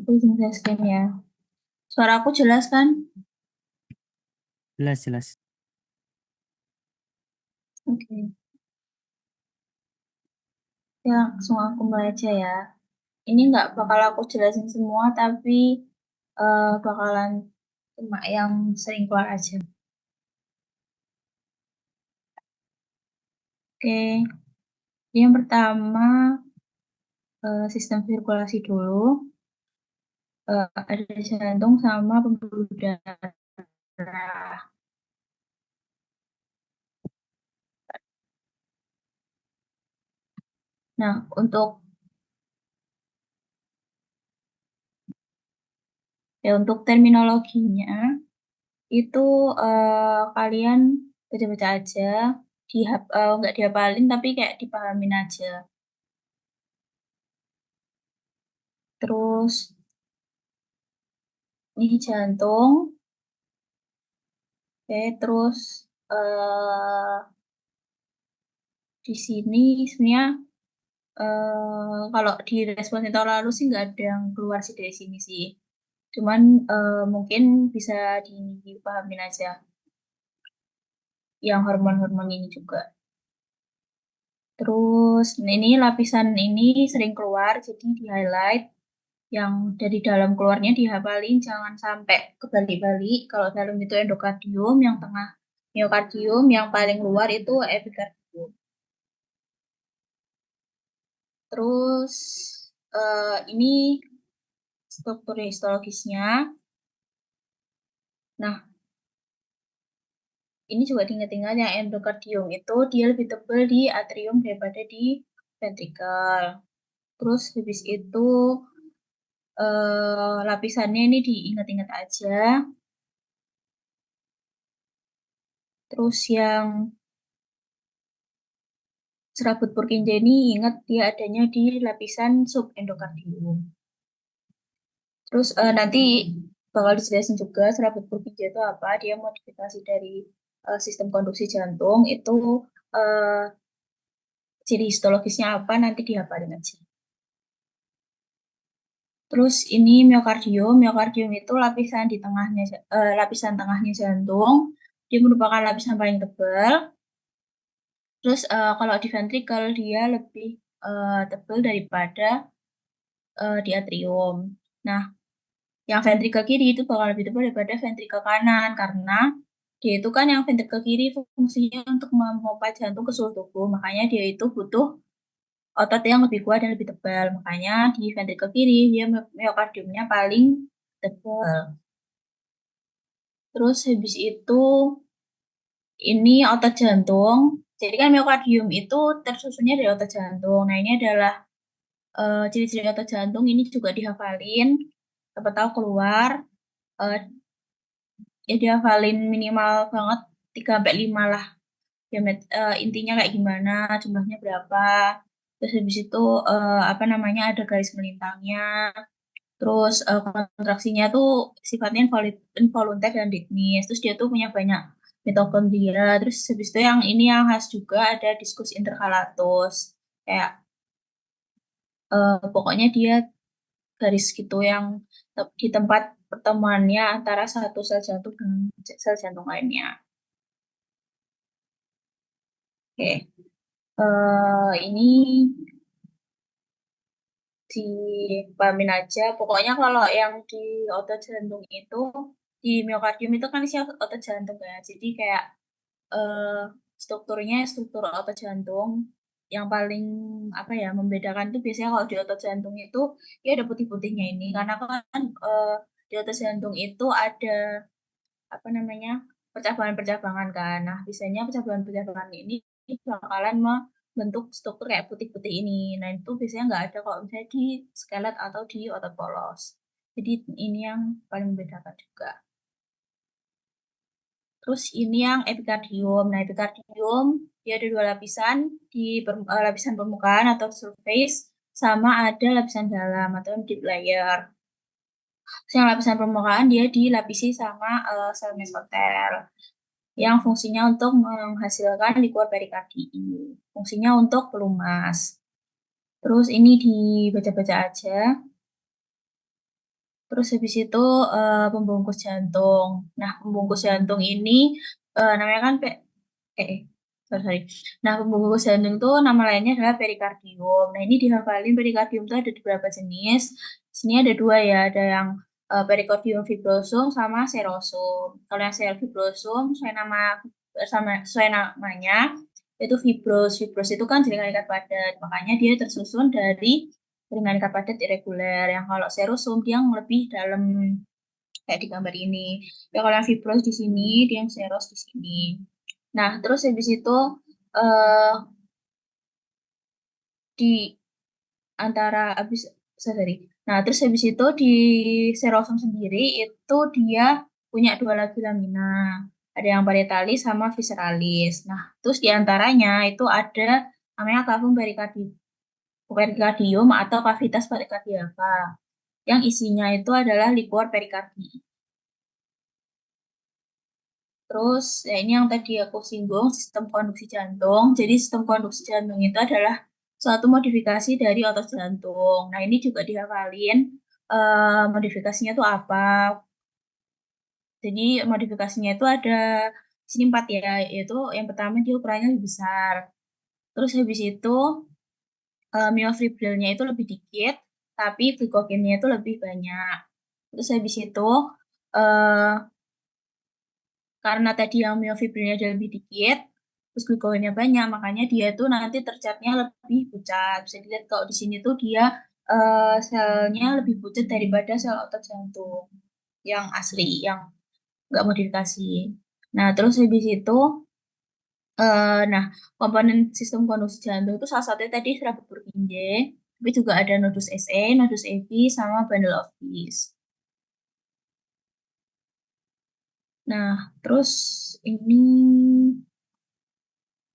Aku izin share ya. Suara aku jelas kan? Jelas, jelas. Oke. Ya, langsung aku mulai aja ya. Ini nggak bakal aku jelasin semua, tapi bakalan cuma yang sering keluar aja. Oke. Yang pertama, sistem sirkulasi dulu. Ada jantung sama pembuluh darah. Nah, untuk terminologinya itu kalian baca-baca aja, nggak dihafalin tapi kayak dipahamin aja. Terus ini jantung, oke, terus eh di sini sebenarnya kalau di respon tahun lalu sih nggak ada yang keluar sih dari sini sih. Cuman mungkin bisa dipahamin aja yang hormon-hormon ini juga. Terus ini lapisan ini sering keluar, jadi di highlight yang dari dalam keluarnya dihafalin, jangan sampai kebalik-balik. Kalau dalam itu endokardium, yang tengah miokardium, yang paling luar itu epikardium. Terus ini struktur histologisnya. Nah, ini juga diingat-ingat yang endokardium itu dia lebih tebal di atrium daripada di ventrikel. Terus habis itu lapisannya ini diingat-ingat aja. Terus yang serabut Purkinje ini ingat dia adanya di lapisan subendokardium. Terus nanti bakal dijelasin juga serabut Purkinje itu apa. Dia modifikasi dari sistem konduksi jantung itu uh, ciri histologisnya apa nanti dihafalin aja. Terus ini miokardium. Miokardium itu lapisan di tengahnya lapisan tengahnya jantung. Dia merupakan lapisan paling tebal. Terus kalau di ventrikel dia lebih tebal daripada di atrium. Nah, yang ventrikel kiri itu bakal lebih tebal daripada ventrikel kanan karena dia itu kan yang ventrikel kiri fungsinya untuk memompa jantung ke seluruh tubuh. Makanya dia itu butuh otot yang lebih kuat dan lebih tebal. Makanya di ventrikel kiri dia miokardiumnya paling tebal. Terus habis itu ini otot jantung. Jadi kan miokardium itu tersusunnya dari otot jantung. Nah, ini adalah ciri-ciri otot jantung ini juga dihafalin. Siapa tahu keluar. Eh, Ya dihafalin minimal banget 3 sampai 5 lah. Intinya kayak gimana, jumlahnya berapa. Terus habis itu apa namanya ada garis melintangnya. Terus kontraksinya tuh sifatnya involunter dan ritmis. Terus dia tuh punya banyak mitokondria. Terus habis itu yang ini yang khas juga ada diskus interkalatus. Kayak pokoknya dia garis gitu yang di tempat pertemuannya antara satu sel jantung dengan sel jantung lainnya. Oke, ini dipahamin aja. Pokoknya kalau yang di otot jantung itu, di miokardium itu kan isi otot jantung ya. Jadi kayak eh, strukturnya struktur otot jantung yang paling apa ya membedakan itu biasanya kalau di otot jantung itu ya ada putih-putihnya ini karena kan di otot jantung itu ada apa namanya percabangan-percabangan kan. Nah, biasanya percabangan-percabangan ini bakalan membentuk struktur kayak putih-putih ini. Nah, itu biasanya nggak ada kalau misalnya di skelet atau di otot polos. Jadi ini yang paling membedakan juga. Terus ini yang epikardium. Nah, epikardium dia ada dua lapisan di lapisan permukaan atau surface sama ada lapisan dalam atau deep layer. Terus yang lapisan permukaan dia dilapisi sama sel mesotel yang fungsinya untuk menghasilkan liquor perikardi. Fungsinya untuk pelumas. Terus ini dibaca-baca aja. Terus habis itu pembungkus jantung. Nah, pembungkus jantung ini namanya kan sorry, sorry. Nah, pembungkus jantung itu nama lainnya adalah perikardium. Nah, ini dihafalin perikardium itu ada beberapa jenis. Di sini ada dua ya, ada yang perikardium fibrosum sama serosum. Kalau yang fibrosum, sesuai namanya itu fibros. Fibros itu kan jaringan ikat padat, makanya dia tersusun dari jaringan ikat padat irreguler. Yang kalau serosum dia yang lebih dalam kayak di gambar ini. Ya kalau yang fibros di sini, dia yang seros di sini. Nah, terus habis itu eh di antara habis sorry. Nah, terus habis itu di serosum sendiri itu dia punya dua lagi lamina. Ada yang parietalis sama visceralis. Nah, terus di antaranya itu ada namanya cavum pericardium atau cavitas pericardiaca yang isinya itu adalah liquor perikardi. Terus, ya ini yang tadi aku singgung, sistem konduksi jantung. Jadi, sistem konduksi jantung itu adalah suatu modifikasi dari otot jantung. Nah, ini juga dihafalin. Modifikasinya itu apa? Jadi, modifikasinya itu ada di sini empat ya, yaitu yang pertama dia ukurannya lebih besar. Terus habis itu miofibrilnya itu lebih dikit, tapi glikogennya itu lebih banyak. Terus habis itu eh, karena tadi yang miofibrilnya dia lebih dikit, terus glikogennya banyak, makanya dia tuh nanti tercapnya lebih pucat. Bisa dilihat kalau di sini tuh dia selnya lebih pucat daripada sel otot jantung yang asli, yang nggak modifikasi. Nah, terus habis itu, nah komponen sistem konduksi jantung itu salah satunya tadi serabut Purkinje, tapi juga ada nodus SE, nodus EV, sama bundle of His. Nah, terus ini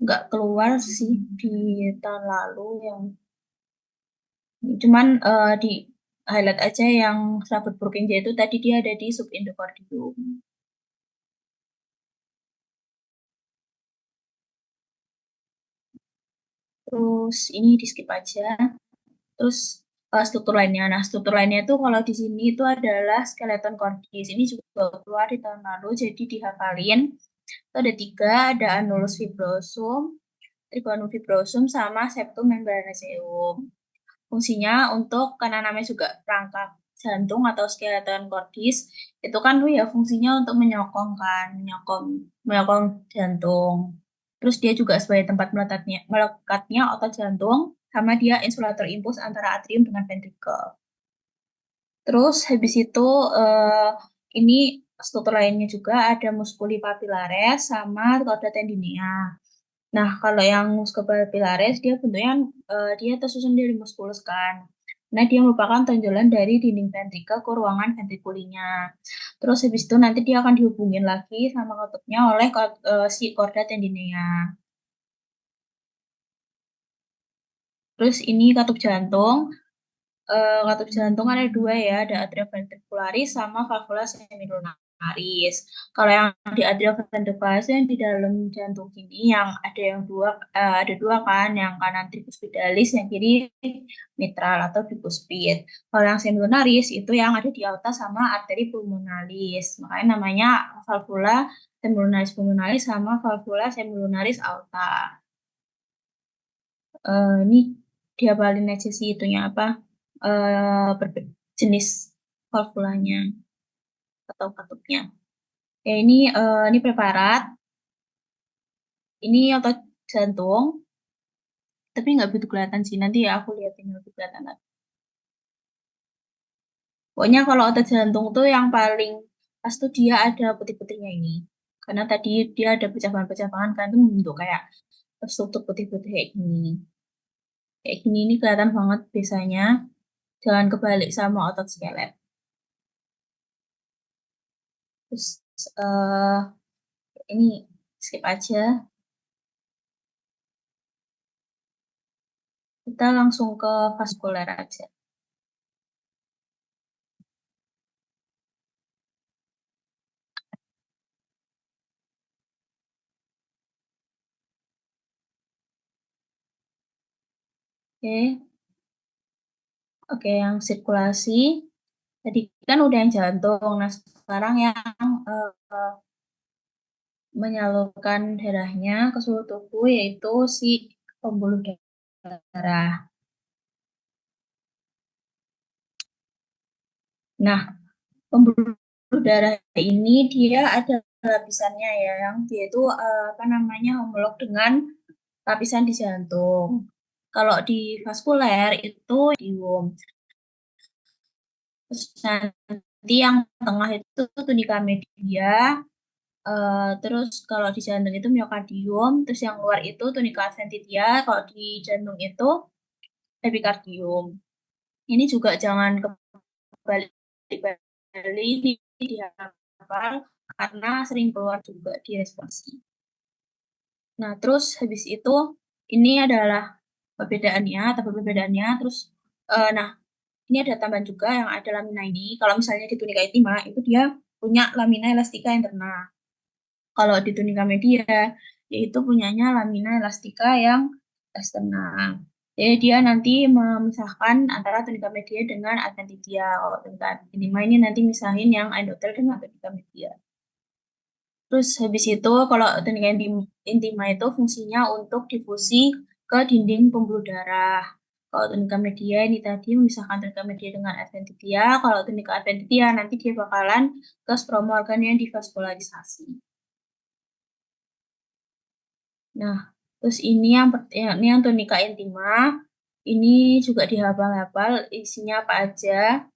nggak keluar sih di tahun lalu yang cuman di highlight aja yang serabut Purkinje itu tadi dia ada di subendokardium. Terus ini di skip aja. Terus struktur lainnya. Nah, struktur lainnya itu kalau di sini itu adalah skeleton cordis. Ini juga keluar di tahun lalu, jadi dihafalin. Itu ada tiga, ada annulus fibrosum, trigonum fibrosum, sama septum membranaceum. Fungsinya untuk karena namanya juga rangka jantung atau skeleton cordis itu kan ya fungsinya untuk menyokong kan menyokong menyokong jantung. Terus dia juga sebagai tempat melekatnya otot jantung sama dia insulator impuls antara atrium dengan ventricle. Terus habis itu eh, ini struktur lainnya juga ada musculi papillaris sama chorda tendinea. Nah, kalau yang muscularis dia bentuknya dia tersusun dari muskulus kan. Nah, dia merupakan tonjolan dari dinding ventrikel ke ruangan ventrikulinya. Terus habis itu nanti dia akan dihubungin lagi sama katupnya oleh si chorda tendinea. Terus ini katup jantung. Katup jantung ada dua ya, ada atrium ventricularis sama valvula semilunaris. Kalau yang di atrium ventricularis yang di dalam jantung ini yang ada dua kan, yang kanan trifus vidalis, yang kiri mitral atau bicuspid. Kalau yang semilunaris itu yang ada di aorta sama arteri pulmonalis. Makanya namanya valvula semilunaris pulmonalis sama valvula semilunaris aorta. Ini dihafalin aja sih itunya apa jenis valvulanya atau katupnya. Ya ini preparat, ini otot jantung, tapi nggak begitu kelihatan sih. Nanti ya aku liatin lebih kelihatan lagi. Pokoknya kalau otot jantung tuh yang paling pas tuh dia ada putih-putihnya ini. Karena tadi dia ada pecahan-pecahan kan itu membentuk kayak struktur putih-putih kayak gini. Kayak gini ini kelihatan banget biasanya. Jangan kebalik sama otot skelet. Terus eh ini skip aja. Kita langsung ke vaskuler aja. Oke, oke yang sirkulasi. Tadi kan udah yang jantung. Nah, sekarang yang eh, menyalurkan darahnya ke seluruh tubuh yaitu si pembuluh darah. Nah, pembuluh darah ini dia ada lapisannya ya, yang dia itu apa namanya homolog dengan lapisan di jantung. Kalau di vaskuler itu dium. Terus nanti yang tengah itu tunika media. Terus kalau di jantung itu miokardium. Terus yang luar itu tunika adventitia. Kalau di jantung itu epikardium. Ini juga jangan kebalik-balik ini dihafal karena sering keluar juga di responsi. Nah, terus habis itu ini adalah perbedaannya, tabel perbedaannya. Terus, nah ini ada tambahan juga yang ada lamina ini. Kalau misalnya di tunika intima itu dia punya lamina elastika interna. Kalau di tunika media yaitu punyanya lamina elastika yang eksterna. Jadi dia nanti memisahkan antara tunika media dengan adventitia. Kalau tunika intima ini nanti misahin yang endotel dengan tunika media. Terus habis itu kalau tunika intima itu fungsinya untuk difusi ke dinding pembuluh darah. Kalau tunika media ini tadi memisahkan tunika media dengan adventitia. Kalau tunika adventitia nanti dia bakalan ke stromal organ yang divaskularisasi. Nah, terus ini yang tunika intima. Ini juga dihafal-hafal isinya apa aja.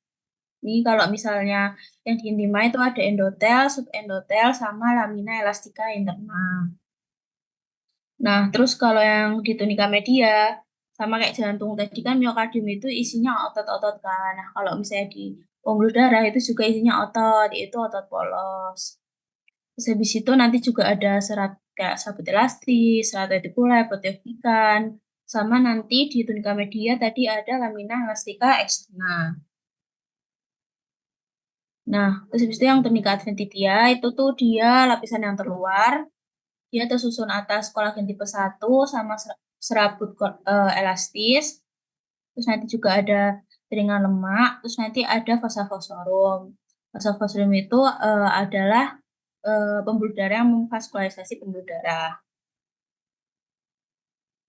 Ini kalau misalnya yang di intima itu ada endotel, subendotel, sama lamina elastika interna. Nah, terus kalau yang di tunika media, sama kayak jantung tadi kan miokardium itu isinya otot-otot kan. Nah, kalau misalnya di pembuluh darah itu juga isinya otot, yaitu otot polos. Terus habis itu nanti juga ada serat kayak sabut elastis, serat retikuler, proteoglikan, sama nanti di tunika media tadi ada lamina elastika eksterna. Nah, terus habis itu yang tunika adventitia itu tuh dia lapisan yang terluar, dia tersusun atas kolagen tipe 1 sama serabut elastis, terus nanti juga ada jaringan lemak, terus nanti ada vasa fosforum. Vasa fosforum itu adalah pembuluh darah yang memvaskularisasi pembuluh darah.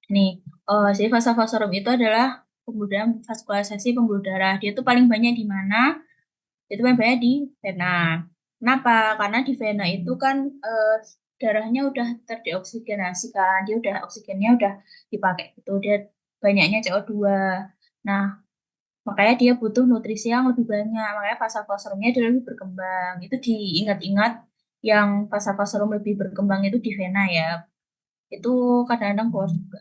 Nih, jadi vasa fosforum itu adalah pembuluh darah vaskularisasi pembuluh darah. Dia tuh paling banyak di mana? Itu paling banyak di vena. Kenapa? Karena di vena itu kan darahnya udah terdioksigenasi kan, dia udah oksigennya udah dipakai itu, dia banyaknya CO2. Nah, makanya dia butuh nutrisi yang lebih banyak. Makanya fasa fosforumnya dia lebih berkembang. Itu diingat-ingat yang fasa fosforum lebih berkembang itu di vena ya. Itu kadang-kadang keluar juga.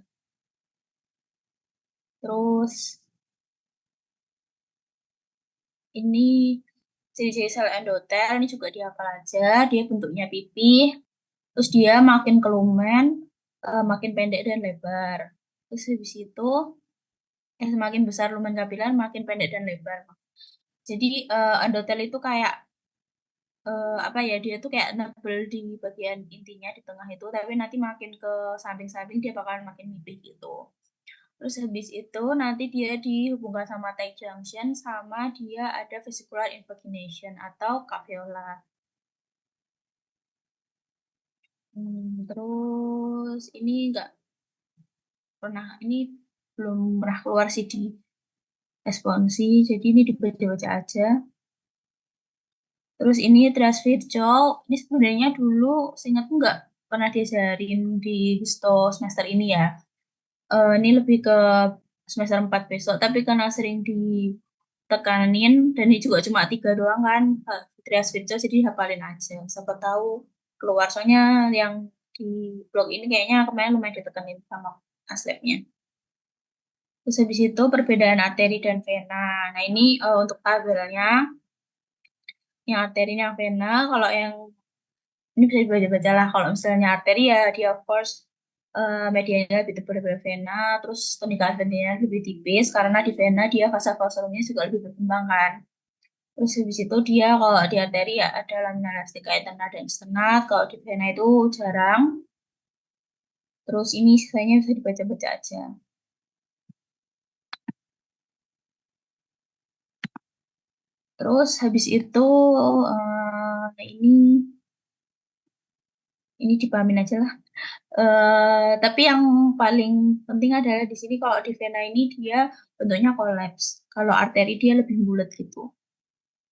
Terus ini ciri-ciri sel endotel ini juga dihafal aja. Dia bentuknya pipih, terus dia makin kelumen, makin pendek dan lebar. Terus habis itu semakin besar lumen kapiler, makin pendek dan lebar. Jadi endotel itu kayak apa ya, dia tuh kayak nebel di bagian intinya di tengah itu, tapi nanti makin ke samping-samping dia bakalan makin nipis gitu. Terus habis itu nanti dia dihubungkan sama tight junction sama dia ada vesicular invagination atau caveola. Terus ini enggak pernah, ini belum pernah keluar sih di responsi, jadi ini dibaca-baca aja. Terus ini trias virtual, ini sebenarnya dulu seingatku nggak pernah diajarin di histo semester ini ya. Ini lebih ke semester 4 besok, tapi karena sering ditekanin, dan ini juga cuma 3 doang kan, trias virtual, jadi hafalin aja. Siapa tahu keluar, soalnya yang di blog ini kayaknya kemarin lumayan ditekanin sama aslabnya. Terus habis itu perbedaan arteri dan vena. Nah ini untuk tabelnya, yang arteri yang vena, kalau yang ini bisa dibaca-baca lah. Kalau misalnya arteri ya dia of course medianya lebih tebal daripada vena, terus tunika adventitia lebih tipis karena di vena dia fasa fosforumnya juga lebih berkembang kan. Terus habis itu dia kalau di arteri ya ada lamina elastika interna dan eksterna, kalau di vena itu jarang. Terus ini sisanya bisa dibaca-baca aja. Terus habis itu ini dipahamin aja lah. Tapi yang paling penting adalah di sini kalau di vena ini dia bentuknya kolaps. Kalau arteri dia lebih bulat gitu.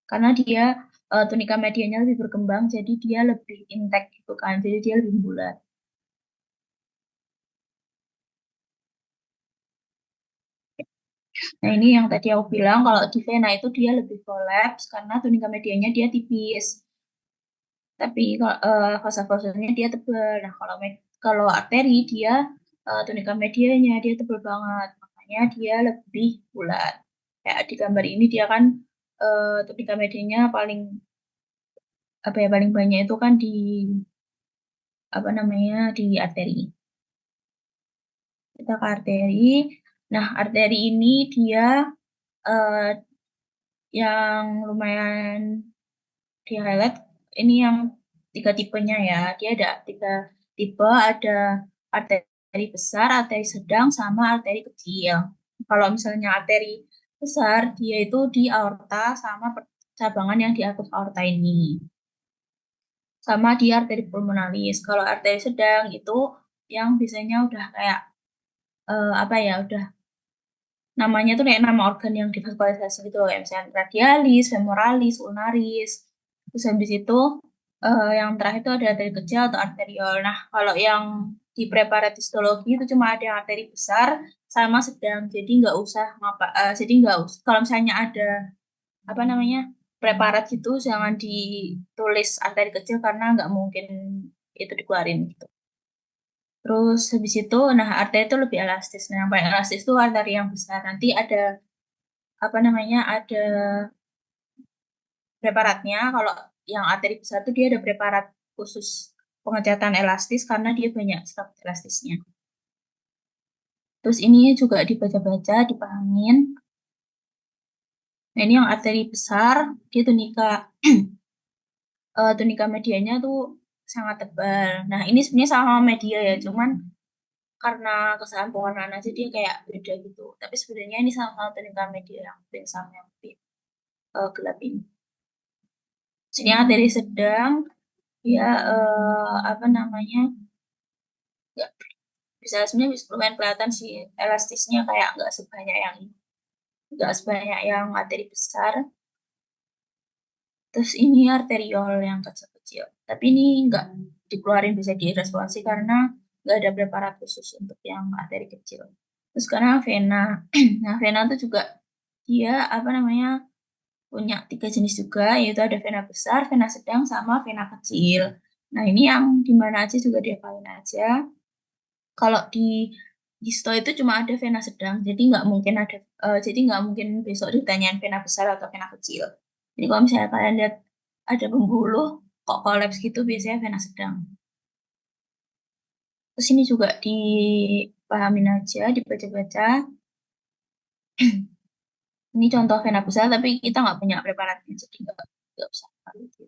Karena dia tunika medianya lebih berkembang, jadi dia lebih intact gitu kan. Jadi dia lebih bulat. Nah ini yang tadi aku bilang kalau di vena itu dia lebih kolaps karena tunika medianya dia tipis. Tapi fossa-fossanya dia tebal. Nah kalau arteri dia tunika medianya dia tebal banget, makanya dia lebih bulat. Kayak di gambar ini dia kan tunika medianya paling apa ya paling banyak itu kan di apa namanya di arteri. Kita ke arteri. Nah arteri ini dia eh, yang lumayan di highlight ini yang tiga tipenya ya. Dia ada tiga tipe, ada arteri besar, arteri sedang, sama arteri kecil. Kalau misalnya arteri besar, dia itu di aorta sama cabangan yang di atas aorta ini. Sama di arteri pulmonalis. Kalau arteri sedang itu yang biasanya udah kayak apa ya, udah namanya tuh kayak nama organ yang divaskularisasi gitu loh, kayak misalnya radialis, femoralis, ulnaris. Terus habis itu yang terakhir itu ada arteri kecil atau arteriol. Nah, kalau yang di preparat histologi itu cuma ada yang arteri besar sama sedang. Jadi nggak usah jadi nggak usah. Kalau misalnya ada apa namanya preparat gitu, jangan ditulis arteri kecil karena nggak mungkin itu dikeluarin gitu. Terus habis itu, nah arteri itu lebih elastis. Nah, yang paling elastis itu arteri yang besar. Nanti ada apa namanya ada preparatnya. Kalau yang arteri besar itu dia ada preparat khusus pengecatan elastis karena dia banyak staf elastisnya. Terus ini juga dibaca-baca, dipahamin. Nah ini yang arteri besar, dia tunika medianya tuh sangat tebal. Nah ini sebenarnya sama media ya, cuman karena kesalahan pewarnaan aja dia kayak beda gitu. Tapi sebenarnya ini sama-sama tunika media yang sama yang lebih gelap ini. Sini arteri sedang, ya apa namanya nggak bisa sebenarnya bisa lumayan kelihatan sih elastisnya kayak nggak sebanyak yang arteri besar. Terus ini arteriol yang kecil-kecil, tapi ini nggak dikeluarin bisa diresolusi karena nggak ada preparat khusus untuk yang arteri kecil. Terus sekarang vena. Nah vena itu juga dia apa namanya punya tiga jenis juga, yaitu ada vena besar, vena sedang, sama vena kecil. Nah ini yang dimana aja juga diapalin aja. Kalau di sto itu cuma ada vena sedang, jadi nggak mungkin besok ditanyain vena besar atau vena kecil. Jadi kalau misalnya kalian lihat ada pembuluh kok kolaps gitu, biasanya vena sedang. Terus ini juga dipahamin aja, dibaca-baca. Ini contoh vena besar, tapi kita nggak punya preparatnya, jadi nggak usah gitu.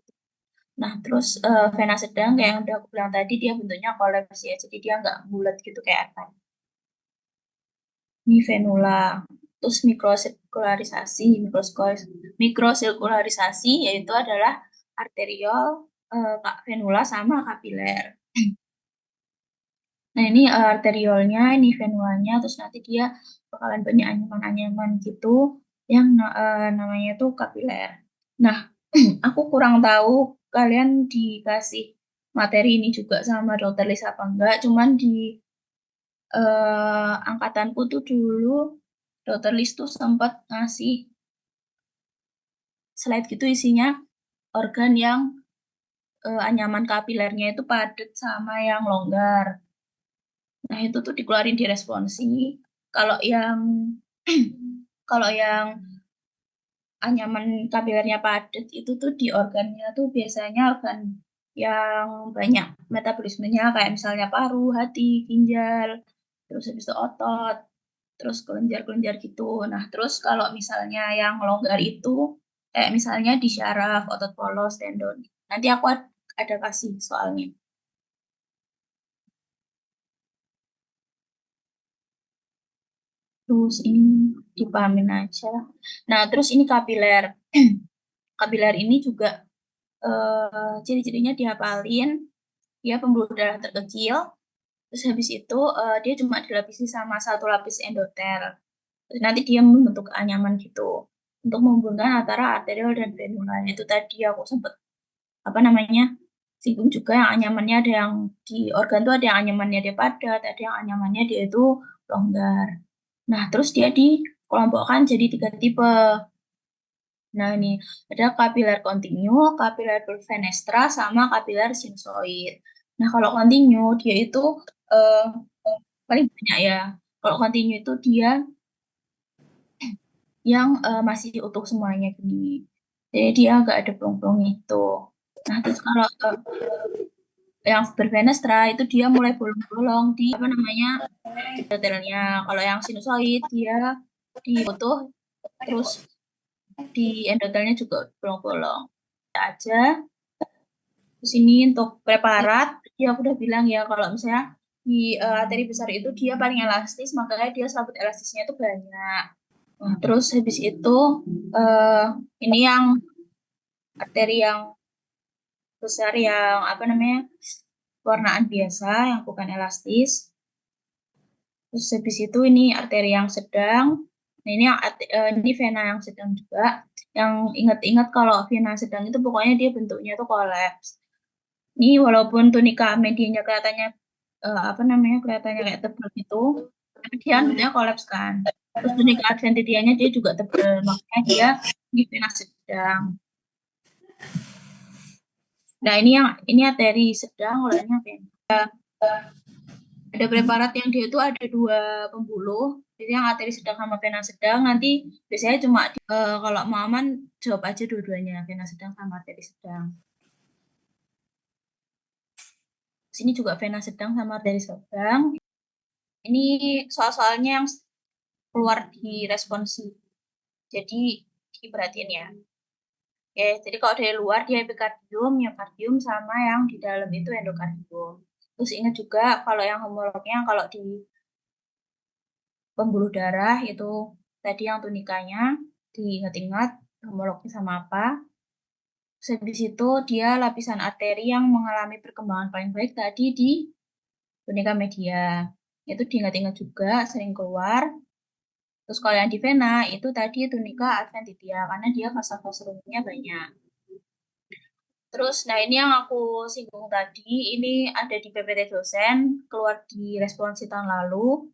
Nah, terus vena sedang kayak yang udah aku bilang tadi, dia bentuknya kolaps ya, jadi dia nggak bulat gitu kayak arteri. Ini venula. Terus mikrosirkularisasi yaitu adalah arteriol, venula sama kapiler. Nah, ini arteriolnya, ini venulanya, terus nanti dia bakalan banyak anyaman-anyaman gitu yang namanya tuh kapiler. Nah, aku kurang tahu kalian dikasih materi ini juga sama dokter Lisa apa enggak, cuman di angkatanku tuh dulu dokter Lis tuh sempat ngasih slide gitu isinya organ yang anyaman kapilernya itu padat sama yang longgar. Nah, itu tuh dikeluarin di responsi. Kalau yang kalau yang anyaman kapilernya padat itu tuh di organnya tuh biasanya organ yang banyak metabolismenya kayak misalnya paru, hati, ginjal, terus habis itu otot, terus kelenjar-kelenjar gitu. Nah, terus kalau misalnya yang longgar itu kayak misalnya di syaraf, otot polos, tendon. Nanti aku ada kasih soalnya. Terus ini dipahamin aja. Nah, terus ini kapiler. kapiler ini juga ciri-cirinya dihafalin, dia pembuluh darah terkecil, terus habis itu dia cuma dilapisi sama satu lapis endotel. Terus nanti dia membentuk anyaman gitu untuk menghubungkan antara arteriol dan venular. Itu tadi aku sempat apa namanya singgung juga yang anyamannya ada yang di organ tuh ada yang anyamannya dia padat, ada yang anyamannya dia itu longgar. Nah, terus dia dikelompokkan jadi 3 tipe. Nah, ini ada kapiler kontinu, kapiler fenestra, sama kapiler sinusoid. Nah, kalau kontinu dia itu eh, paling banyak ya. Kalau kontinu itu dia yang masih utuh semuanya gini. Jadi dia nggak ada bolong-bolong itu. Nah, terus kalau yang berfenestra itu dia mulai bolong-bolong di apa namanya detailnya. Kalau yang sinusoid dia diutuh terus di endotelnya juga bolong-bolong aja. Terus ini untuk preparat, dia aku udah bilang ya kalau misalnya di arteri besar itu dia paling elastis, makanya dia selaput elastisnya itu banyak. Nah, terus habis itu uh, ini yang arteri yang besar yang apa namanya warnaan biasa yang bukan elastis. Terus habis itu ini arteri yang sedang. Nah, ini yang ini vena yang sedang juga. Yang ingat-ingat kalau vena sedang itu pokoknya dia bentuknya itu kolaps. Ini walaupun tunika medianya kelihatannya apa namanya kelihatannya kayak tebal gitu, tapi dia bentuknya kolaps kan. Terus tunika adventitianya dia juga tebal, makanya dia di vena sedang. Nah, ini arteri sedang, lainnya vena. Ada preparat yang dia itu ada 2 pembuluh, jadi yang arteri sedang sama vena sedang. Nanti biasanya cuma kalau mau aman jawab aja dua-duanya, vena sedang sama arteri sedang. Sini juga vena sedang sama arteri sedang. Ini soal-soalnya yang keluar di responsi. Jadi diperhatiin ya. Oke, jadi kalau dari luar dia epikardium, miokardium, sama yang di dalam itu endokardium. Terus ingat juga kalau yang homolognya kalau di pembuluh darah itu tadi yang tunikanya diingat-ingat homolognya sama apa. Terus habis itu dia lapisan arteri yang mengalami perkembangan paling baik tadi di tunika media. Itu diingat-ingat juga sering keluar. Terus kalau yang di vena itu tadi tunika adventitia karena dia fasa-fasa rumahnya banyak. Terus, nah ini yang aku singgung tadi, ini ada di PPT dosen, keluar di responsi tahun lalu.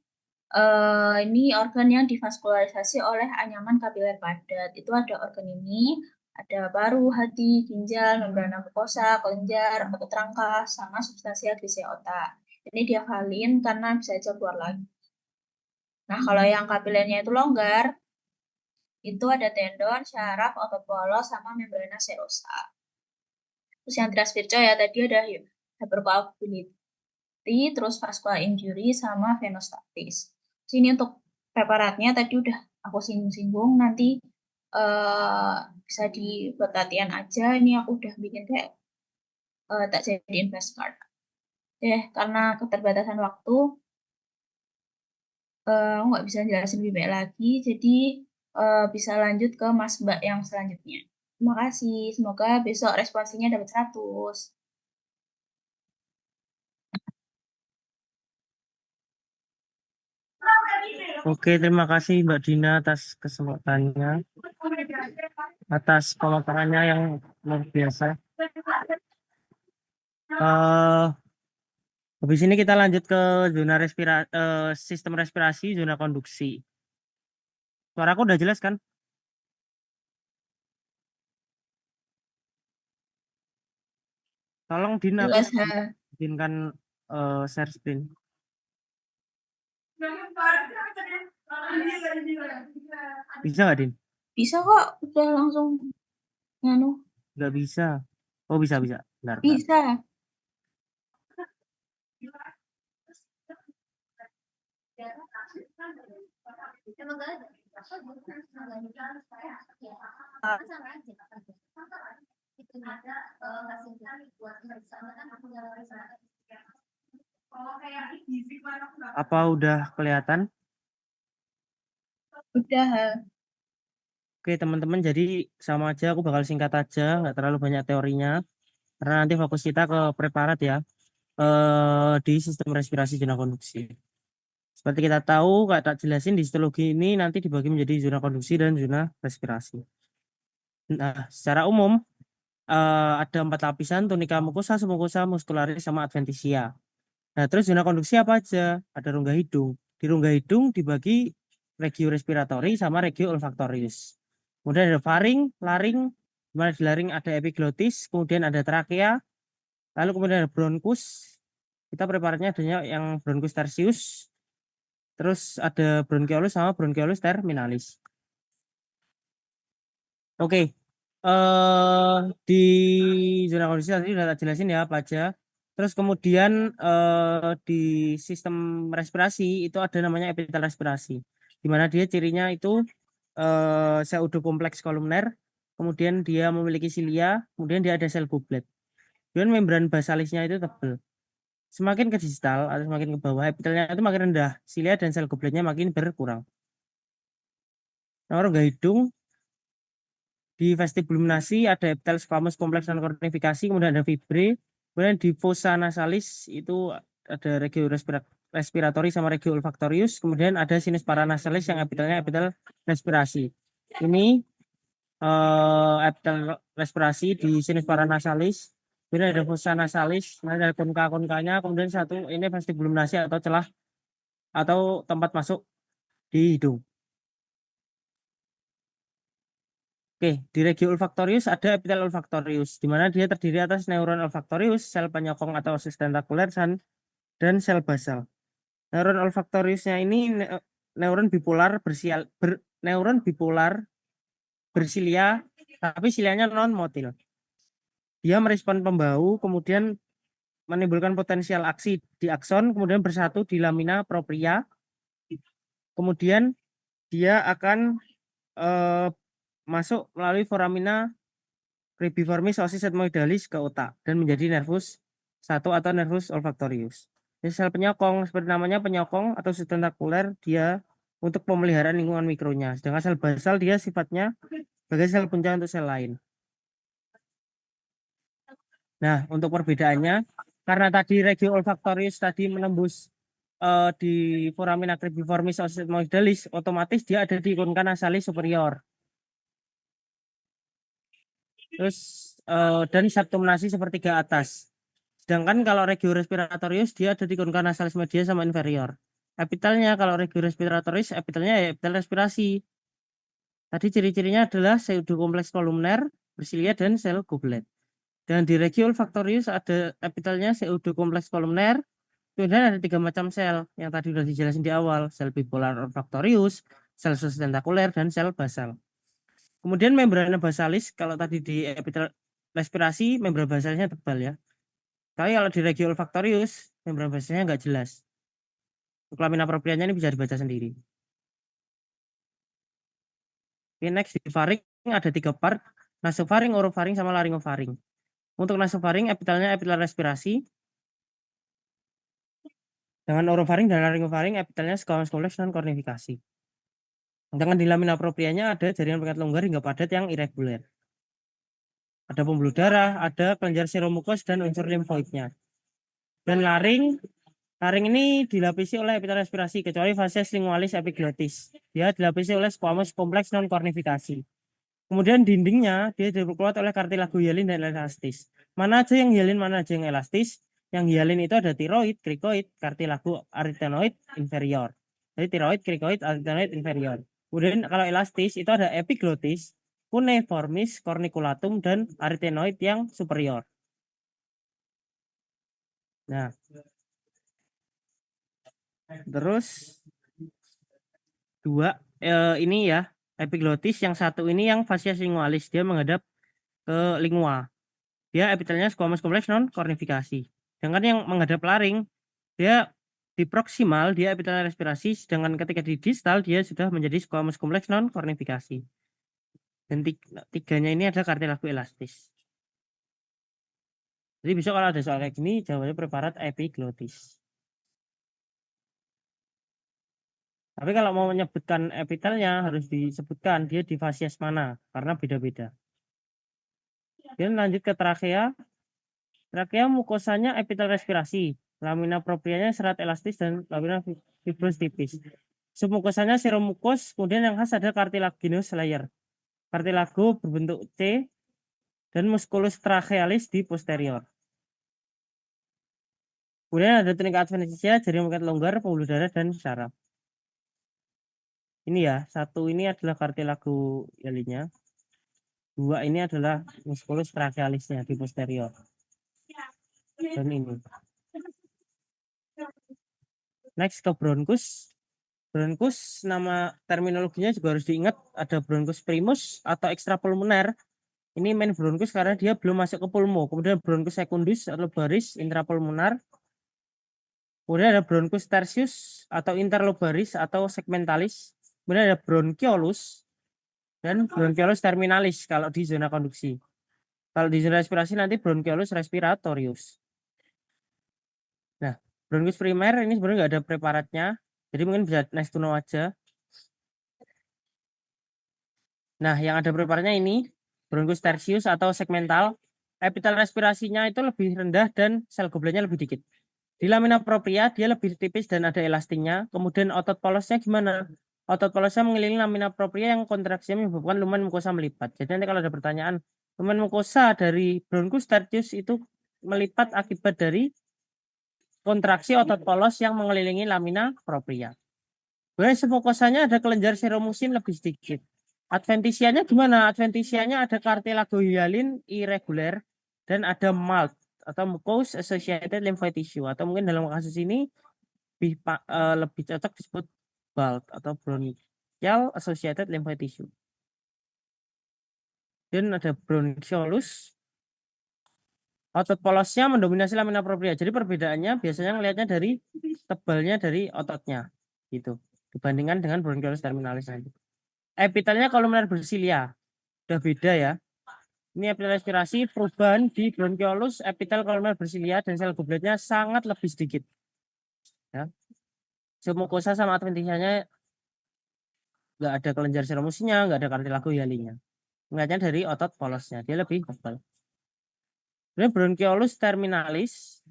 Ini organ yang divaskularisasi oleh anyaman kapiler padat. Itu ada organ ini, ada paru, hati, ginjal, membrana mukosa, kelenjar, otot rangka, sama substansia grisia otak. Ini dihafalin karena bisa aja keluar lagi. Nah, kalau yang kapilernya itu longgar, itu ada tendon, syaraf, otot polos, sama membrana serosa. Terus yang transverso ya tadi ada hypercoagulability, terus vascular injury, sama venostatis. Sini untuk preparatnya tadi udah aku singgung-singgung, nanti bisa dibuat latihan aja. Ini aku udah bikin kayak tak jadiin flashcard. Karena keterbatasan waktu, aku nggak bisa jelasin lebih baik lagi, jadi bisa lanjut ke Mas Mbak yang selanjutnya. Terima kasih, semoga besok responsinya dapat 100. Oke, terima kasih Mbak Dina atas kesempatannya, atas pemaparannya yang luar biasa. eh Habis ini kita lanjut ke zona sistem respirasi, zona konduksi. Suaraku udah jelas kan? Tolong Dina, aku Jelas, ha? izinkan share screen. Bisa nggak, Din? Bisa kok, udah langsung nganu. Nggak bisa. Oh, bisa, bisa. Bentar, bentar. Bisa. Apa udah kelihatan? Udah, ha? Oke teman-teman, jadi sama aja, aku bakal singkat aja, nggak terlalu banyak teorinya, karena nanti fokus kita ke preparat ya, di sistem respirasi zona konduksi. Seperti kita tahu, Kak tak jelasin di histologi ini nanti dibagi menjadi zona konduksi dan zona respirasi. Nah, secara umum ada 4 lapisan: tunika mukosa, submukosa, muscularis, sama adventitia. Nah, terus zona konduksi apa aja? Ada rongga hidung. Di rongga hidung dibagi regio respiratori sama regio olfaktorius. Kemudian ada faring, laring, di mana di laring ada epiglotis, kemudian ada trakea, lalu kemudian ada bronkus. Kita preparatnya adanya yang bronkus tertius, terus ada bronchiolus sama bronchiolus terminalis. Oke, di zona kondisi tadi sudah tak jelasin ya apa aja. Terus kemudian di sistem respirasi itu ada namanya epitel respirasi, di mana dia cirinya itu pseudokompleks kolumner, kemudian dia memiliki silia, kemudian dia ada sel goblet. Kemudian membran basalisnya itu tebal. Semakin ke distal atau semakin ke bawah, epitelnya itu makin rendah, silia dan sel gobletnya makin berkurang. Nah, rongga hidung di vestibulum nasi ada epitel squamous kompleks dan kornifikasi, kemudian ada fibre, kemudian di fossa nasalis itu ada regio respiratori sama regio olfaktorius, kemudian ada sinus paranasalis yang epitelnya epitel respirasi. Ini epitel respirasi di sinus paranasalis, kemudian ada fossa nasalis, kemudian ada konka-konkanya, kemudian satu ini vestibulum nasi atau celah atau tempat masuk di hidung. Oke, di regio olfaktorius ada epitel olfaktorius, di mana dia terdiri atas neuron olfaktorius, sel penyokong atau osis tentakuler, dan sel basal. Neuron olfaktoriusnya ini neuron bipolar neuron bipolar bersilia, tapi silianya non motil. Dia merespon pembau, kemudian menimbulkan potensial aksi di akson, kemudian bersatu di lamina propria, kemudian dia akan eh, masuk melalui foramina cribriformis osis etmoidalis ke otak dan menjadi nervus 1 atau nervus olfaktorius. Jadi sel penyokong, seperti namanya penyokong atau tentakuler, dia untuk pemeliharaan lingkungan mikronya. Sedangkan sel basal dia sifatnya sebagai sel punca untuk sel lain. Nah, untuk perbedaannya, karena tadi regio olfaktorius tadi menembus di foramina cribriformis osis etmoidalis, otomatis dia ada di konka nasalis superior. Terus dan septum nasi sepertiga atas. Sedangkan kalau regio respiratorius dia ada di konka nasalis media sama inferior. Epitelnya kalau regio respiratorius epitelnya ya epitel respirasi. Tadi ciri-cirinya adalah pseudokompleks kolumner, bersilia dan sel goblet. Dan di regio olfaktorius ada epitelnya pseudokompleks kolumner. Kemudian ada 3 macam sel yang tadi sudah dijelasin di awal, sel bipolar olfaktorius, sel tentakuler, dan sel basal. Kemudian membrana basalis, kalau tadi di epitel respirasi, membran basalisnya tebal ya. Tapi kalau di regio olfaktorius, membran basalisnya nggak jelas. Lamina proprianya ini bisa dibaca sendiri. Oke, next di faring ada 3 part, nasofaring, orofaring, sama laringofaring. Untuk nasofaring, epitelnya epitel respirasi. Dengan orofaring dan laringofaring, epitelnya squamous kompleks non kornifikasi. Dengan di lamina proprianya ada jaringan pekat longgar hingga padat yang irregular. Ada pembuluh darah, ada kelenjar seromukos dan unsur limfoidnya. Dan laring ini dilapisi oleh epitel respirasi kecuali fases lingualis epiglotis. Dia dilapisi oleh squamous kompleks non kornifikasi. Kemudian dindingnya dia diperkuat oleh kartilago hialin dan elastis. Mana aja yang hialin, mana aja yang elastis? Yang hialin itu ada tiroid, krikoid, kartilago arytenoid inferior. Jadi tiroid, krikoid, arytenoid inferior. Kemudian kalau elastis itu ada epiglotis, cuneiformis, corniculatum, dan arytenoid yang superior. Nah, terus dua ini ya epiglotis, yang satu ini yang fascia lingualis, dia menghadap ke lingua. Dia epitelnya squamous kompleks non kornifikasi. Sedangkan yang menghadap laring, dia di proksimal dia epitelnya respirasi, sedangkan ketika di distal dia sudah menjadi squamous kompleks non kornifikasi. Dan tiganya ini ada kartilago elastis. Jadi besok kalau ada soal kayak gini, jawabannya preparat epiglotis. Tapi kalau mau menyebutkan epitelnya harus disebutkan dia di fasies mana karena beda-beda. Kemudian lanjut ke trakea. Trakea mukosanya epitel respirasi, lamina proprianya serat elastis dan lamina fibros tipis. Submukosanya seromukos, kemudian yang khas ada cartilaginous layer. Cartilago berbentuk C dan musculus trachealis di posterior. Kemudian ada tunika adventitia, jaring mengikat longgar, pembuluh darah dan syaraf. Ini ya, satu ini adalah cartilago yalinya. Dua ini adalah musculus trachealisnya di posterior. Dan ini. Next ke bronkus. Bronkus nama terminologinya juga harus diingat, ada bronkus primus atau ekstrapulmoner. Ini main bronkus karena dia belum masuk ke pulmo. Kemudian bronkus secundus atau baris intrapulmonar. Kemudian ada bronkus tertius atau interlobaris atau segmentalis. Kemudian ada bronchiolus dan bronchiolus terminalis kalau di zona konduksi. Kalau di zona respirasi nanti bronchiolus respiratorius. Nah, bronkus primer ini sebenarnya nggak ada preparatnya. Jadi mungkin bisa nice to know aja. Nah, yang ada preparatnya ini bronkus tertius atau segmental. Epitel respirasinya itu lebih rendah dan sel gobletnya lebih dikit. Di lamina propria dia lebih tipis dan ada elastinnya. Kemudian otot polosnya gimana? Otot polosnya mengelilingi lamina propria yang kontraksinya menyebabkan lumen mukosa melipat. Jadi nanti kalau ada pertanyaan, lumen mukosa dari bronkus tertius itu melipat akibat dari kontraksi otot polos yang mengelilingi lamina propria. Kemudian submukosanya ada kelenjar seromusin lebih sedikit. Adventisianya gimana? Adventisianya ada cartilago hyalin irregular dan ada MALT atau mucous associated lymphoid tissue, atau mungkin dalam kasus ini lebih cocok disebut BALT atau bronchial associated lymphoid tissue. Dan ada bronchiolus. Otot polosnya mendominasi lamina propria. Jadi perbedaannya biasanya ngelihatnya dari tebalnya dari ototnya gitu. Dibandingkan dengan bronchiolus terminalis nanti. Epitelnya kolumner bersilia. Udah beda ya. Ini epitel respirasi, perubahan di bronchiolus, epitel kolumner bersilia dan sel gobletnya sangat lebih sedikit. Ya. Submukosa sama adventisianya nggak ada kelenjar seromusinya, nggak ada cartilago hyalinya. Ngelihatnya dari otot polosnya, dia lebih tebal. Ini bronchiolus terminalis,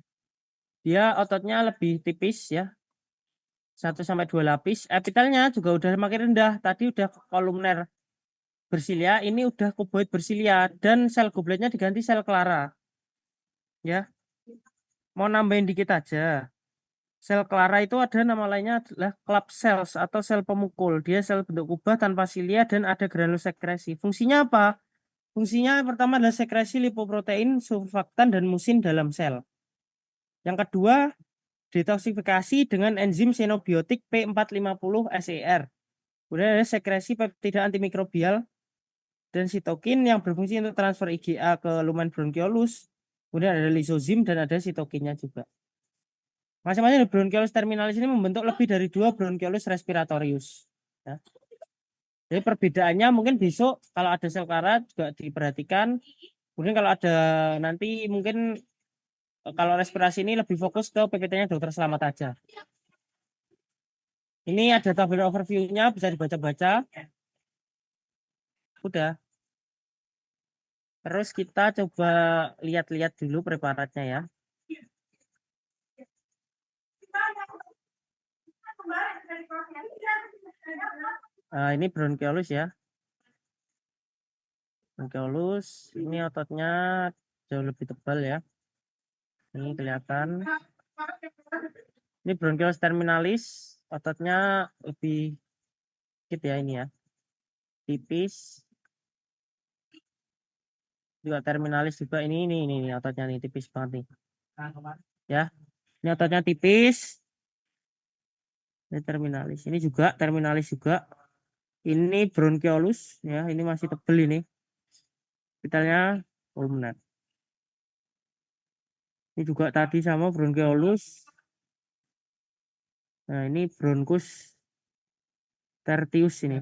dia ototnya lebih tipis ya. 1-2 lapis. Epitelnya juga udah makin rendah. Tadi udah kolumner bersilia, ini udah kuboid bersilia dan sel gobletnya diganti sel clara. Ya. Mau nambahin dikit aja. Sel clara itu ada nama lainnya adalah club cells atau sel pemukul. Dia sel bentuk kubah tanpa silia dan ada granul sekresi. Fungsinya apa? Fungsinya pertama adalah sekresi lipoprotein, surfaktan, dan musin dalam sel. Yang kedua, detoksifikasi dengan enzim xenobiotik P450-SER. Kemudian ada sekresi peptida antimikrobial dan sitokin yang berfungsi untuk transfer IgA ke lumen bronchiolus. Kemudian ada lisozim dan ada sitokinnya juga. Masing-masing bronchiolus terminalis ini membentuk lebih dari 2 bronchiolus respiratorius. Ya. Jadi perbedaannya mungkin besok kalau ada sel clara juga diperhatikan. Kemudian kalau ada nanti mungkin kalau respirasi ini lebih fokus ke PPT-nya dokter selamat aja. Ini ada tabel overview-nya, bisa dibaca-baca. Udah. Terus kita coba lihat-lihat dulu preparatnya ya. Nah, ini bronchiolus ya. Bronchiolus, ini ototnya jauh lebih tebal ya. Ini kelihatan. Ini bronchiolus terminalis, ototnya lebih sedikit ya ini ya. Tipis. Juga terminalis juga ini ototnya nih tipis banget nih. Ya. Ini ototnya tipis. Ini terminalis. Ini juga terminalis juga. Ini bronchiolus ya, ini masih tebel ini. Epitelnya pulmoner. Ini juga tadi sama bronchiolus. Nah, ini bronchus tertius ini.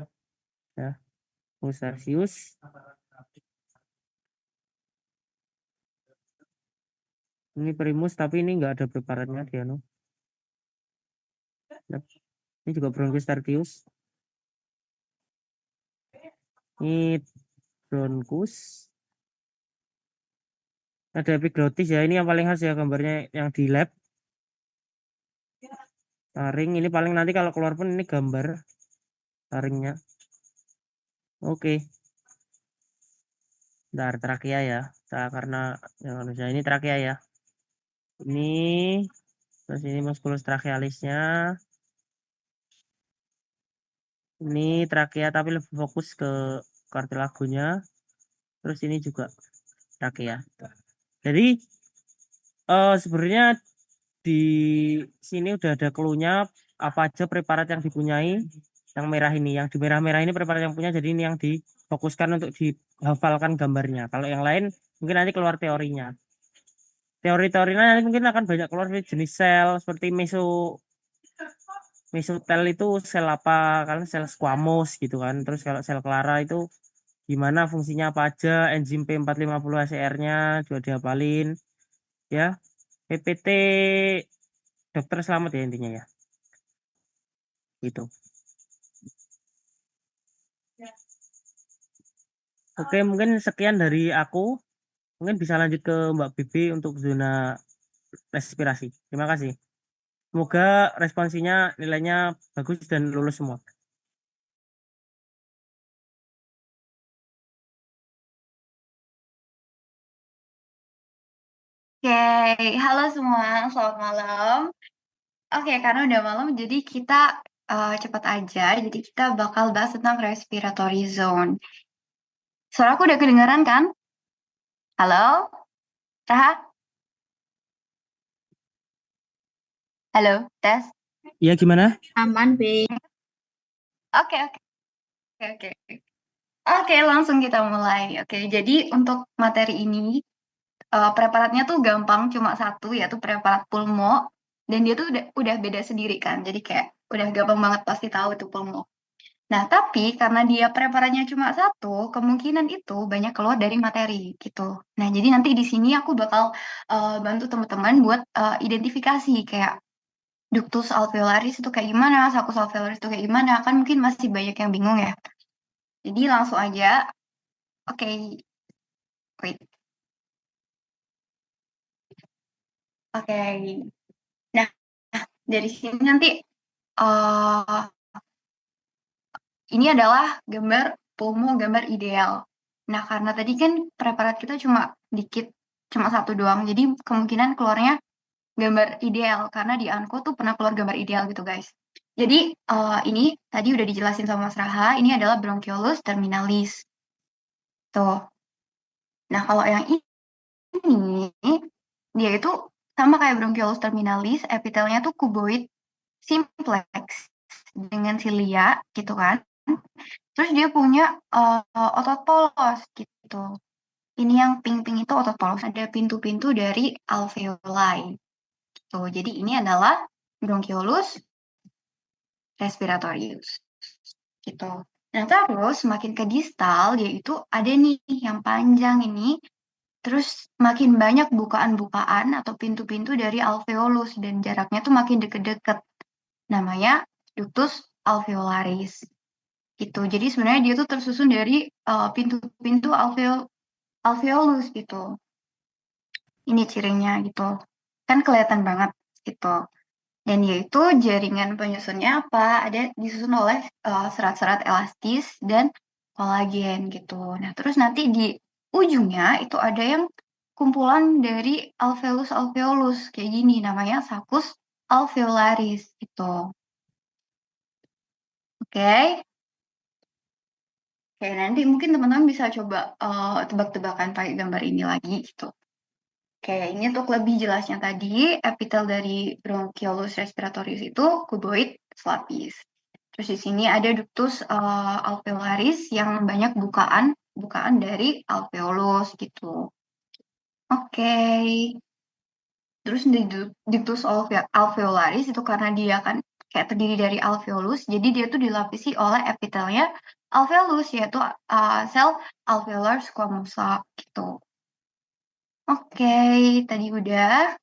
Ya. Bronchus tertius. Ini primus tapi ini enggak ada preparatnya dia no. Ini juga bronchus tertius. Ini bronchus. Ada epiglotis ya. Ini yang paling khas ya gambarnya yang di lab. Taring ini paling nanti kalau keluar pun ini gambar taringnya. Oke. Bentar, trakea ya. Karena yang ini trakea ya. Ini terus ini musculus trachealisnya. Ini trakea tapi lebih fokus ke kartilagonya. Terus ini juga trakea. Jadi sebenarnya di sini udah ada clue-nya apa aja preparat yang dipunyai. Yang merah ini, yang di merah-merah ini preparat yang punya. Jadi ini yang difokuskan untuk dihafalkan gambarnya. Kalau yang lain mungkin nanti keluar teorinya. Teori-teorinya nanti mungkin akan banyak keluar jenis sel seperti mesotel itu sel apa, kan sel squamous gitu kan. Terus kalau sel Clara itu gimana fungsinya apa aja, enzim P450HCR-nya juga dihafalin ya. PPT dokter selamat ya intinya ya. Gitu. Oke, mungkin sekian dari aku. Mungkin bisa lanjut ke Mbak Bibi untuk zona respirasi. Terima kasih. Semoga responsinya nilainya bagus dan lulus semua. Oke, halo semua, selamat malam. Oke, karena udah malam, jadi kita cepat aja. Jadi kita bakal bahas tentang respiratory zone. Suaraku udah kedengaran kan? Halo, Raha? Halo, tes. Iya, gimana? Aman, B. Oke, oke, oke. Oke, langsung kita mulai. Oke, jadi untuk materi ini, preparatnya tuh gampang, cuma satu, yaitu preparat pulmo. Dan dia tuh udah beda sendiri kan, jadi kayak udah gampang banget pasti tahu itu pulmo. Nah, tapi karena dia preparannya cuma satu, kemungkinan itu banyak keluar dari materi gitu. Nah, jadi nanti di sini aku bakal bantu teman-teman buat identifikasi kayak ductus alveolaris itu kayak gimana, sulcus alveolaris itu kayak gimana, kan mungkin masih banyak yang bingung ya. Jadi langsung aja. Oke, wait. Oke. Nah, dari sini nanti uh, ini adalah gambar pulmo, gambar ideal. Nah, karena tadi kan preparat kita cuma dikit, cuma satu doang. Jadi kemungkinan keluarnya gambar ideal. Karena di Anko tuh pernah keluar gambar ideal gitu, guys. Jadi ini tadi udah dijelasin sama Mas Raha, ini adalah bronchiolus terminalis. Tuh. Nah, kalau yang ini, dia itu sama kayak bronchiolus terminalis, epitelnya tuh kuboid simplex dengan cilia gitu kan. Terus dia punya otot polos gitu. Ini yang pink-pink itu otot polos. Ada pintu-pintu dari alveoli. Gitu. Jadi ini adalah bronchiolus respiratorius. Gitu. Nah terus makin ke distal yaitu ada nih yang panjang ini. Terus makin banyak bukaan-bukaan atau pintu-pintu dari alveolus dan jaraknya tuh makin deket-deket. Namanya ductus alveolaris. Gitu. Jadi sebenarnya dia tuh tersusun dari pintu-pintu alveolus gitu. Ini cirinya gitu. Kan kelihatan banget gitu. Dan yaitu jaringan penyusunnya apa? Ada disusun oleh serat-serat elastis dan kolagen gitu. Nah, terus nanti di ujungnya itu ada yang kumpulan dari alveolus alveolus kayak gini namanya sulcus alveolaris gitu. Oke. Oke, nanti mungkin teman-teman bisa coba tebak-tebakan pakai gambar ini lagi gitu. Oke, ini untuk lebih jelasnya tadi, epitel dari bronchiolus respiratorius itu kuboid selapis. Terus di sini ada ductus alveolaris yang banyak bukaan dari alveolus gitu. Oke. Terus di ductus alveolaris itu karena dia kan kayak terdiri dari alveolus, jadi dia tuh dilapisi oleh epitelnya alveolus yaitu sel alveolar squamosa gitu. Oke, tadi udah.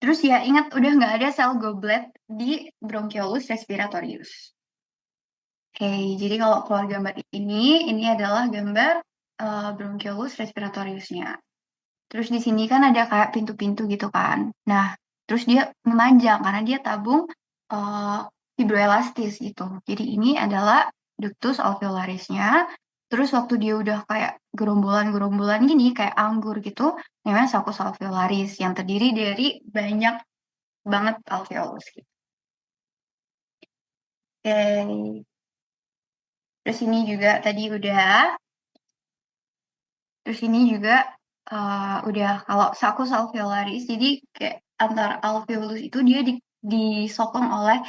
Terus ya ingat udah nggak ada sel goblet di bronchiolus respiratorius. Oke, jadi kalau keluar gambar ini adalah gambar bronchiolus respiratoriusnya. Terus di sini kan ada kayak pintu-pintu gitu kan. Nah, terus dia memanjang karena dia tabung fibroelastis gitu. Jadi ini adalah ductus alveolarisnya. Terus waktu dia udah kayak gerombolan-gerombolan gini, kayak anggur gitu, namanya sulcus alveolaris yang terdiri dari banyak banget alveolus gitu. Oke. Terus ini juga tadi udah. Terus ini juga udah kalau sulcus alveolaris, jadi kayak antar alveolus itu dia disokong oleh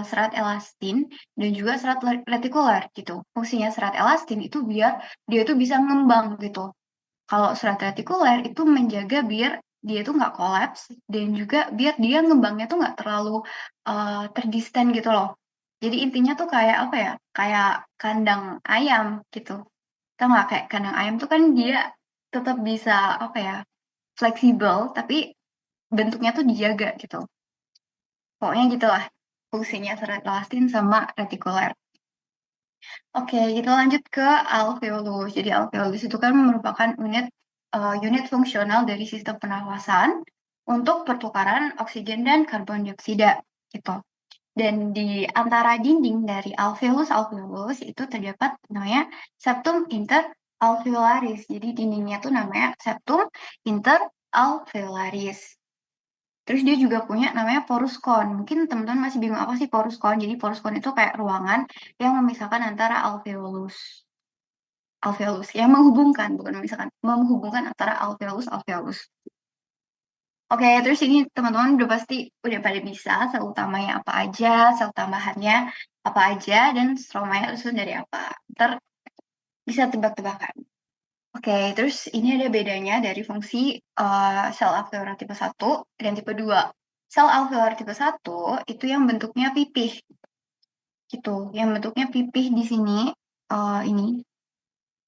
serat elastin dan juga serat retikuler gitu. Fungsinya serat elastin itu biar dia itu bisa ngembang gitu. Kalau serat retikuler itu menjaga biar dia itu nggak kolaps dan juga biar dia ngembangnya tuh nggak terlalu terdisten gitu loh. Jadi intinya tuh kayak apa ya? Kayak kandang ayam gitu. Tau nggak kayak kandang ayam tuh kan dia tetap bisa apa ya? Fleksibel tapi bentuknya tuh dijaga gitu. Pokoknya gitulah fungsinya serat elastin sama retikuler. Oke, kita lanjut ke alveolus. Jadi alveolus itu kan merupakan unit fungsional dari sistem pernafasan untuk pertukaran oksigen dan karbon dioksida gitu. Dan di antara dinding dari alveolus itu terdapat namanya septum interalveolaris. Jadi dindingnya tuh namanya septum interalveolaris. Terus dia juga punya namanya porus con. Mungkin teman-teman masih bingung apa sih porus con. Jadi porus con itu kayak ruangan yang memisahkan antara alveolus. Alveolus yang menghubungkan, bukan memisahkan, menghubungkan antara alveolus. Oke, terus ini teman-teman udah pasti udah pada bisa sel utamanya apa aja, sel tambahannya apa aja, dan stromanya tersusun dari apa. Ntar bisa tebak-tebakan. Oke, terus ini ada bedanya dari fungsi sel alveolar tipe 1 dan tipe 2. Sel alveolar tipe 1 itu yang bentuknya pipih. Gitu, yang bentuknya pipih di sini ini.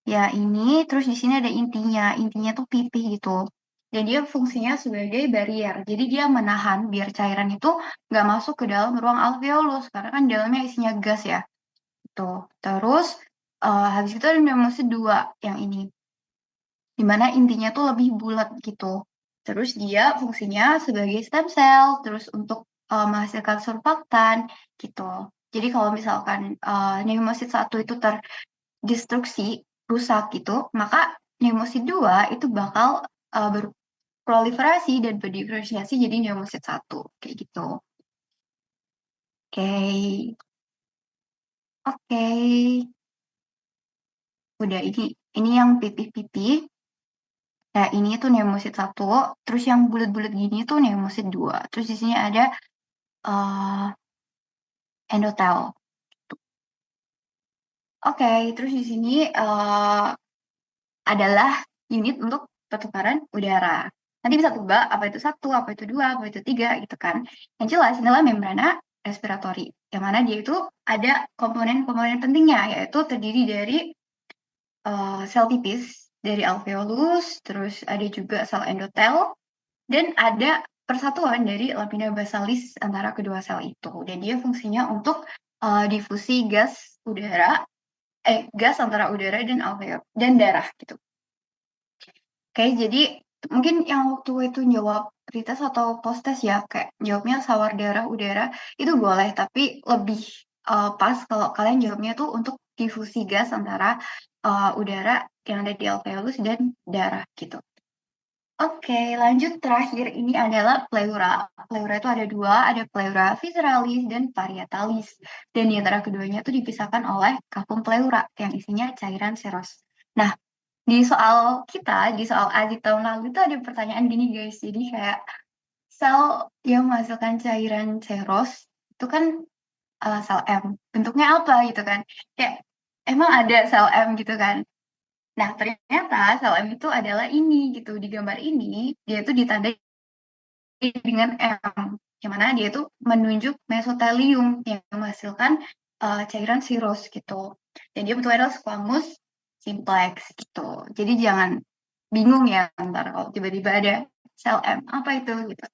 Ya, ini terus di sini ada intinya. Intinya tuh pipih gitu. Dan dia fungsinya sebagai barrier. Jadi dia menahan biar cairan itu nggak masuk ke dalam ruang alveolus karena kan dalamnya isinya gas ya. Gitu. Terus habis itu ada pneumosit 2 yang ini. Dimana intinya tuh lebih bulat gitu. Terus dia fungsinya sebagai stem cell, terus untuk menghasilkan surfaktan gitu. Jadi kalau misalkan pneumosit 1 itu terdestruksi, rusak gitu, maka pneumosit 2 itu bakal berproliferasi dan berdiferensiasi jadi pneumosit 1 kayak gitu. Oke. Oke. Udah ini yang pipih-pipih. Nah, ini tuh pneumosit 1, terus yang bulat-bulat gini tuh pneumosit 2. Terus di sini ada endotel. Oke, terus di sini adalah unit untuk pertukaran udara. Nanti bisa tebak apa itu 1, apa itu 2, apa itu 3 gitu kan. Yang jelas inilah membrana respiratori. Yang mana dia itu ada komponen-komponen pentingnya, yaitu terdiri dari sel pipis dari alveolus, terus ada juga sel endotel, dan ada persatuan dari lamina basalis antara kedua sel itu. Dan dia fungsinya untuk difusi gas antara udara dan alveol dan darah gitu. Oke, jadi mungkin yang waktu itu jawab pretest atau post-test ya, kayak jawabnya sawar darah udara, itu boleh, tapi lebih pas kalau kalian jawabnya tuh untuk difusi gas antara udara yang ada di alveolus dan darah gitu. Oke, lanjut terakhir ini adalah pleura. Pleura itu ada 2, ada pleura visceralis dan parietalis. Dan di antara keduanya itu dipisahkan oleh kapung pleura yang isinya cairan seros. Nah, di soal ASIP tahun lalu itu ada pertanyaan gini guys. Jadi kayak sel yang menghasilkan cairan seros itu kan sel M. Bentuknya apa gitu kan? Kayak emang ada sel M gitu kan? Nah, ternyata sel M itu adalah ini gitu. Di gambar ini, dia itu ditandai dengan M. Yang mana dia itu menunjuk mesotelium yang menghasilkan cairan siros gitu. Dan dia bentuknya adalah squamous simplex gitu. Jadi jangan bingung ya ntar kalau tiba-tiba ada sel M. Apa itu gitu.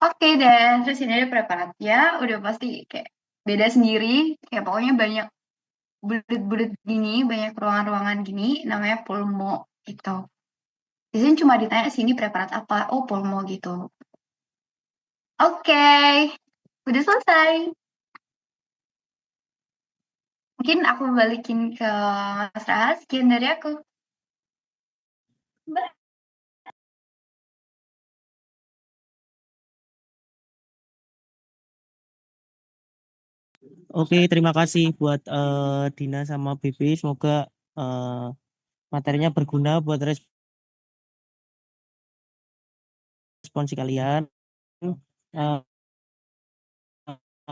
Oke, dan terus ini ada preparat ya, udah pasti kayak beda sendiri, kayak pokoknya banyak bulat-bulat gini, banyak ruangan-ruangan gini, namanya pulmo gitu. Biasanya cuma ditanya sini preparat apa, oh pulmo gitu. Oke, udah selesai. Mungkin aku balikin ke Mas Rahas, sekian dari aku. Oke, terima kasih buat Dina sama Bibi. Semoga materinya berguna buat responsi kalian. Eh,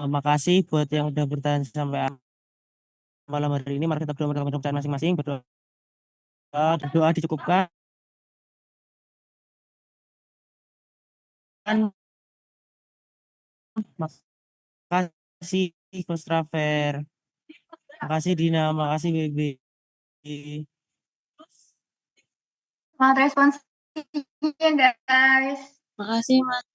makasih buat yang udah bertahan sampai malam hari ini. Mari kita berdoa dalam keadaan masing-masing. Berdoa dicukupkan. Makasih Coach Traver. Makasih Dina, makasih Bibi. Semangat responsnya guys. Makasih, Mas.